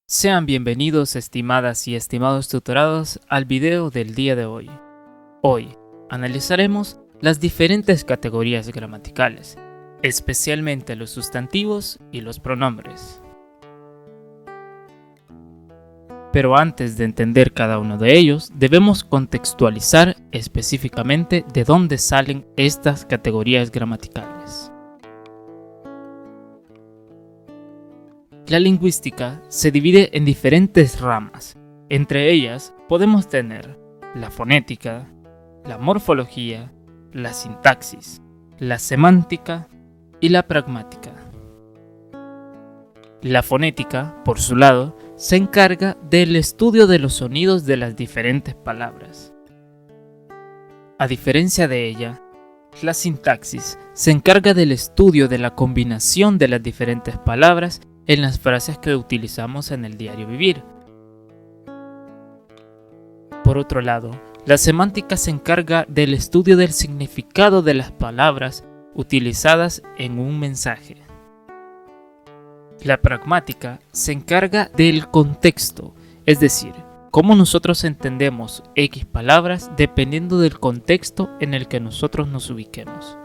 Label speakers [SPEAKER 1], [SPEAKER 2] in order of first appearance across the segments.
[SPEAKER 1] Sean bienvenidos, estimadas y estimados tutorados, al video del día de hoy. Hoy analizaremos las diferentes categorías gramaticales, especialmente los sustantivos y los pronombres. Pero antes de entender cada uno de ellos, debemos contextualizar específicamente de dónde salen estas categorías gramaticales. La lingüística se divide en diferentes ramas. Entre ellas podemos tener la fonética, la morfología, la sintaxis, la semántica y la pragmática. La fonética, por su lado, se encarga del estudio de los sonidos de las diferentes palabras. A diferencia de ella, la sintaxis se encarga del estudio de la combinación de las diferentes palabras en las frases que utilizamos en el diario vivir. Por otro lado, la semántica se encarga del estudio del significado de las palabras utilizadas en un mensaje. La pragmática se encarga del contexto, es decir, cómo nosotros entendemos X palabras dependiendo del contexto en el que nosotros nos ubiquemos.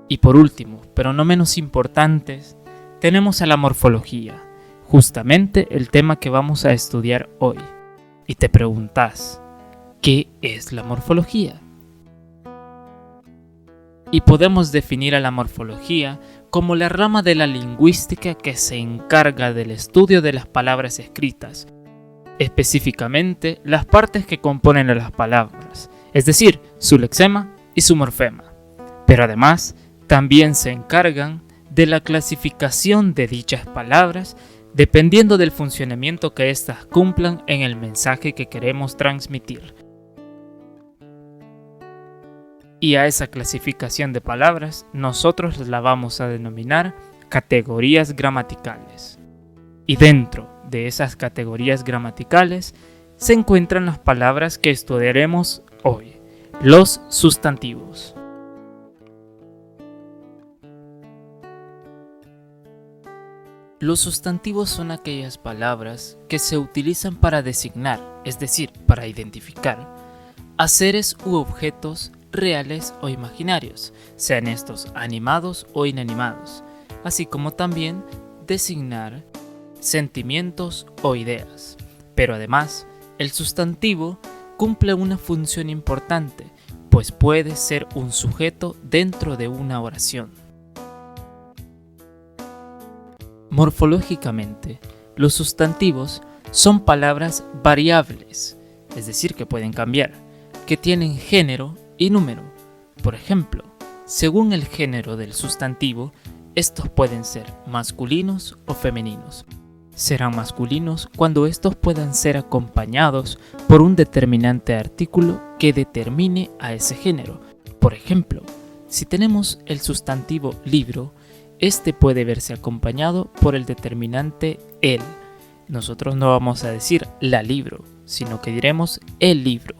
[SPEAKER 1] Y por último, pero no menos importantes, tenemos a la morfología, justamente el tema que vamos a estudiar hoy. Y te preguntas, ¿qué es la morfología? Y podemos definir a la morfología como la rama de la lingüística que se encarga del estudio de las palabras escritas, específicamente las partes que componen a las palabras, es decir, su lexema y su morfema. Pero además, también se encargan de la clasificación de dichas palabras dependiendo del funcionamiento que éstas cumplan en el mensaje que queremos transmitir. Y a esa clasificación de palabras nosotros la vamos a denominar categorías gramaticales. Y dentro de esas categorías gramaticales se encuentran las palabras que estudiaremos hoy, los sustantivos. Los sustantivos son aquellas palabras que se utilizan para designar, es decir, para identificar, a seres u objetos reales o imaginarios, sean estos animados o inanimados, así como también designar sentimientos o ideas. Pero además, el sustantivo cumple una función importante, pues puede ser un sujeto dentro de una oración. Morfológicamente, los sustantivos son palabras variables, es decir, que pueden cambiar, que tienen género y número. Por ejemplo, según el género del sustantivo, estos pueden ser masculinos o femeninos. Serán masculinos cuando estos puedan ser acompañados por un determinante artículo que determine a ese género. Por ejemplo, si tenemos el sustantivo libro, este puede verse acompañado por el determinante el. Nosotros no vamos a decir la libro, sino que diremos el libro.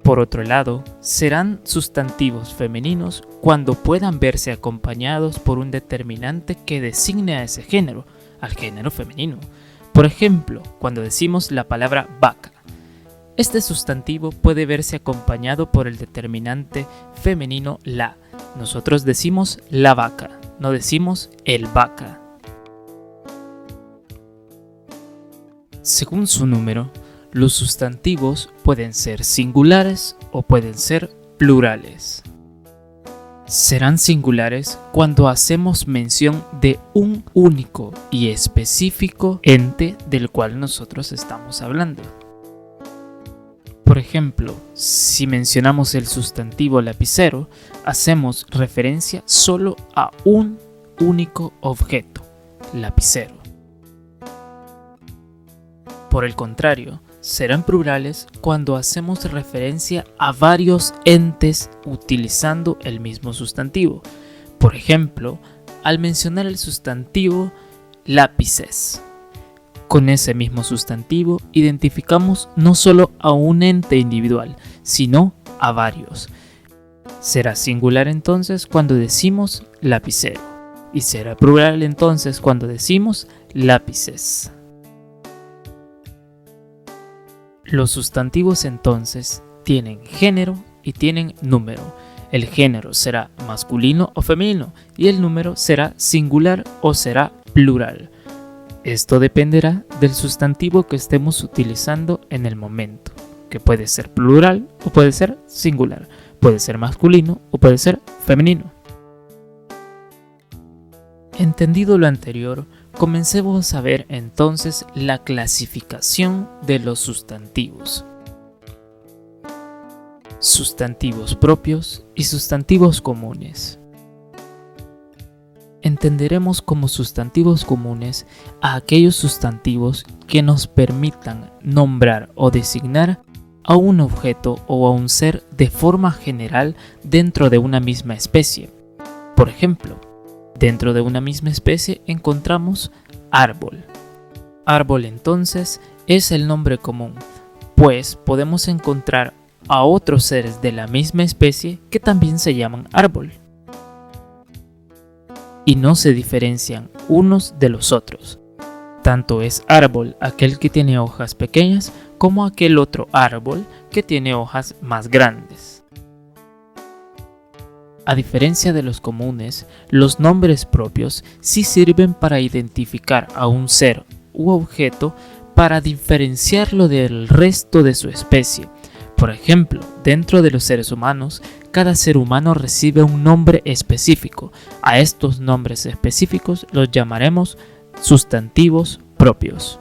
[SPEAKER 1] Por otro lado, serán sustantivos femeninos cuando puedan verse acompañados por un determinante que designe a ese género, al género femenino. Por ejemplo, cuando decimos la palabra vaca, este sustantivo puede verse acompañado por el determinante femenino la. Nosotros decimos la vaca, no decimos el vaca. Según su número, los sustantivos pueden ser singulares o pueden ser plurales. Serán singulares cuando hacemos mención de un único y específico ente del cual nosotros estamos hablando. Por ejemplo, si mencionamos el sustantivo lapicero, hacemos referencia solo a un único objeto, lapicero. Por el contrario, serán plurales cuando hacemos referencia a varios entes utilizando el mismo sustantivo. Por ejemplo, al mencionar el sustantivo lápices. Con ese mismo sustantivo identificamos no solo a un ente individual, sino a varios. Será singular entonces cuando decimos lapicero y será plural entonces cuando decimos lápices. Los sustantivos entonces tienen género y tienen número. El género será masculino o femenino y el número será singular o será plural. Esto dependerá del sustantivo que estemos utilizando en el momento, que puede ser plural o puede ser singular, puede ser masculino o puede ser femenino. Entendido lo anterior, comencemos a ver entonces la clasificación de los sustantivos. Sustantivos propios y sustantivos comunes. Entenderemos como sustantivos comunes a aquellos sustantivos que nos permitan nombrar o designar a un objeto o a un ser de forma general dentro de una misma especie. Por ejemplo, dentro de una misma especie encontramos árbol. Árbol entonces es el nombre común, pues podemos encontrar a otros seres de la misma especie que también se llaman árbol y no se diferencian unos de los otros. Tanto es árbol aquel que tiene hojas pequeñas como aquel otro árbol que tiene hojas más grandes. A diferencia de los comunes, los nombres propios sí sirven para identificar a un ser u objeto para diferenciarlo del resto de su especie. Por ejemplo, dentro de los seres humanos, cada ser humano recibe un nombre específico. A estos nombres específicos los llamaremos sustantivos propios.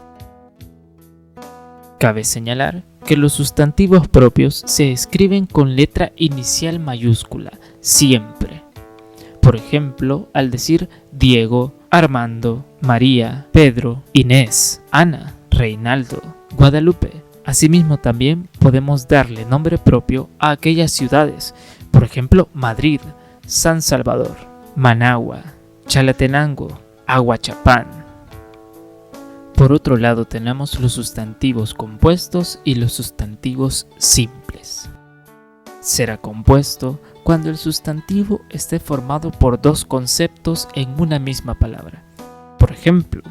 [SPEAKER 1] Cabe señalar que los sustantivos propios se escriben con letra inicial mayúscula, siempre. Por ejemplo, al decir Diego, Armando, María, Pedro, Inés, Ana, Reinaldo, Guadalupe. Asimismo, también podemos darle nombre propio a aquellas ciudades, por ejemplo, Madrid, San Salvador, Managua, Chalatenango, Aguachapán. Por otro lado, tenemos los sustantivos compuestos y los sustantivos simples. Será compuesto cuando el sustantivo esté formado por dos conceptos en una misma palabra. Por ejemplo,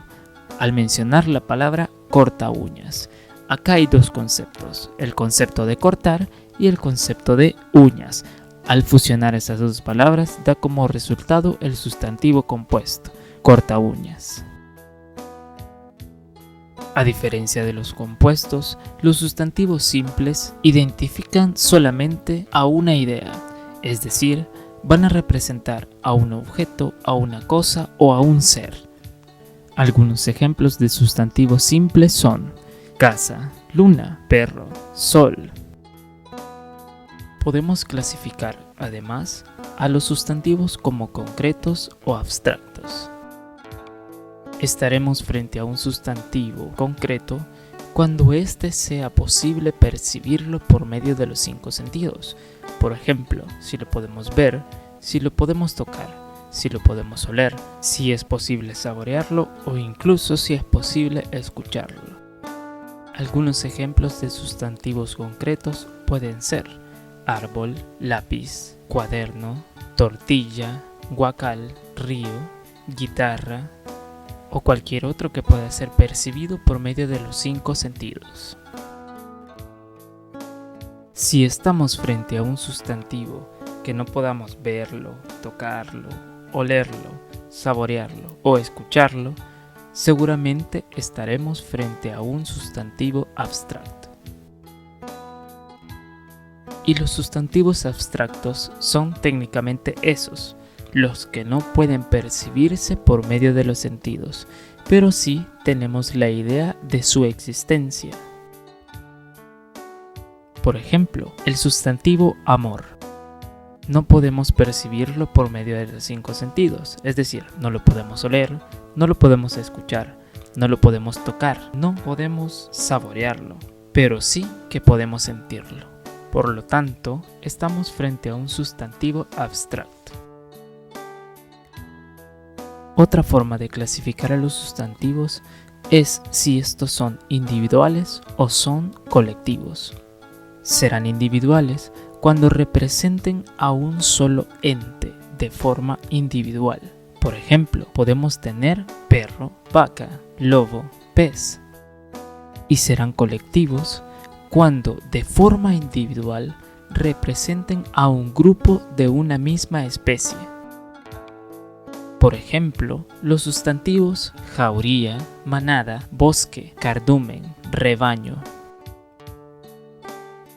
[SPEAKER 1] al mencionar la palabra corta uñas, acá hay dos conceptos, el concepto de cortar y el concepto de uñas. Al fusionar esas dos palabras da como resultado el sustantivo compuesto, corta uñas. A diferencia de los compuestos, los sustantivos simples identifican solamente a una idea, es decir, van a representar a un objeto, a una cosa o a un ser. Algunos ejemplos de sustantivos simples son casa, luna, perro, sol. Podemos clasificar, además, a los sustantivos como concretos o abstractos. Estaremos frente a un sustantivo concreto cuando éste sea posible percibirlo por medio de los 5 sentidos. Por ejemplo, si lo podemos ver, si lo podemos tocar, si lo podemos oler, si es posible saborearlo o incluso si es posible escucharlo. Algunos ejemplos de sustantivos concretos pueden ser árbol, lápiz, cuaderno, tortilla, guacal, río, guitarra o cualquier otro que pueda ser percibido por medio de los 5 sentidos. Si estamos frente a un sustantivo que no podamos verlo, tocarlo, olerlo, saborearlo o escucharlo, seguramente estaremos frente a un sustantivo abstracto. Y los sustantivos abstractos son técnicamente esos, los que no pueden percibirse por medio de los sentidos, pero sí tenemos la idea de su existencia. Por ejemplo, el sustantivo amor. No podemos percibirlo por medio de los 5 sentidos, es decir, no lo podemos oler, no lo podemos escuchar, no lo podemos tocar, no podemos saborearlo, pero sí que podemos sentirlo. Por lo tanto, estamos frente a un sustantivo abstracto. Otra forma de clasificar a los sustantivos es si estos son individuales o son colectivos. Serán individuales cuando representen a un solo ente de forma individual. Por ejemplo, podemos tener perro, vaca, lobo, pez. Y serán colectivos cuando de forma individual representen a un grupo de una misma especie. Por ejemplo, los sustantivos jauría, manada, bosque, cardumen, rebaño.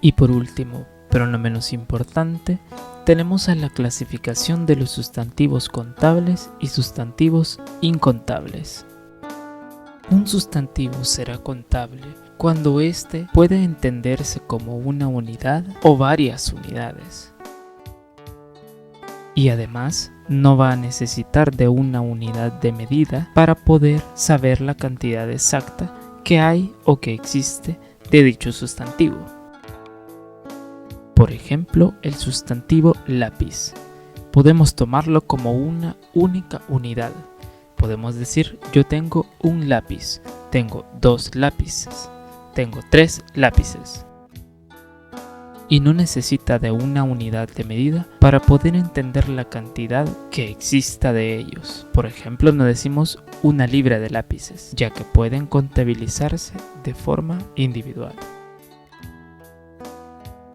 [SPEAKER 1] Y por último, pero no menos importante, tenemos a la clasificación de los sustantivos contables y sustantivos incontables. Un sustantivo será contable cuando éste puede entenderse como una unidad o varias unidades. Y además, no va a necesitar de una unidad de medida para poder saber la cantidad exacta que hay o que existe de dicho sustantivo. Por ejemplo, el sustantivo lápiz. Podemos tomarlo como una única unidad. Podemos decir, yo tengo un lápiz, tengo 2 lápices, tengo 3 lápices. Y no necesita de una unidad de medida para poder entender la cantidad que exista de ellos. Por ejemplo, no decimos 1 libra de lápices, ya que pueden contabilizarse de forma individual.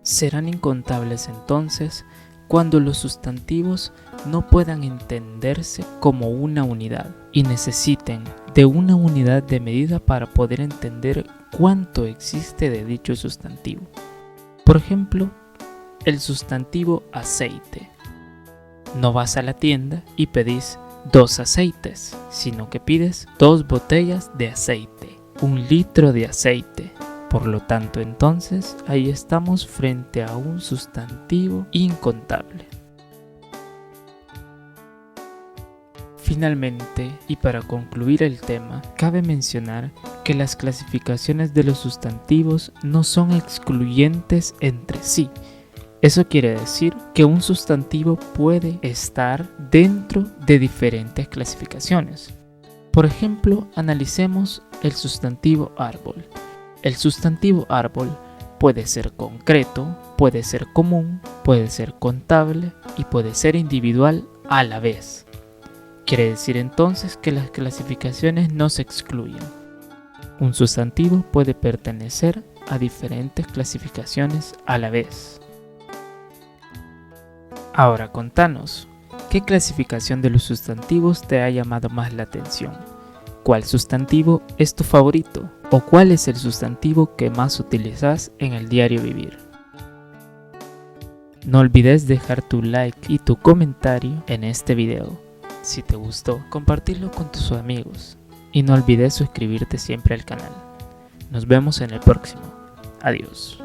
[SPEAKER 1] Serán incontables entonces cuando los sustantivos no puedan entenderse como una unidad y necesiten de una unidad de medida para poder entender cuánto existe de dicho sustantivo. Por ejemplo, el sustantivo aceite. No vas a la tienda y pedís 2 aceites, sino que pides 2 botellas de aceite, 1 litro de aceite. Por lo tanto, entonces, ahí estamos frente a un sustantivo incontable. Finalmente, y para concluir el tema, cabe mencionar que las clasificaciones de los sustantivos no son excluyentes entre sí. Eso quiere decir que un sustantivo puede estar dentro de diferentes clasificaciones. Por ejemplo, analicemos el sustantivo árbol. El sustantivo árbol puede ser concreto, puede ser común, puede ser contable y puede ser individual a la vez. Quiere decir entonces que las clasificaciones no se excluyen. Un sustantivo puede pertenecer a diferentes clasificaciones a la vez. Ahora contanos, ¿qué clasificación de los sustantivos te ha llamado más la atención? ¿Cuál sustantivo es tu favorito? ¿O cuál es el sustantivo que más utilizas en el diario vivir? No olvides dejar tu like y tu comentario en este video. Si te gustó, compartirlo con tus amigos. Y no olvides suscribirte siempre al canal. Nos vemos en el próximo. Adiós.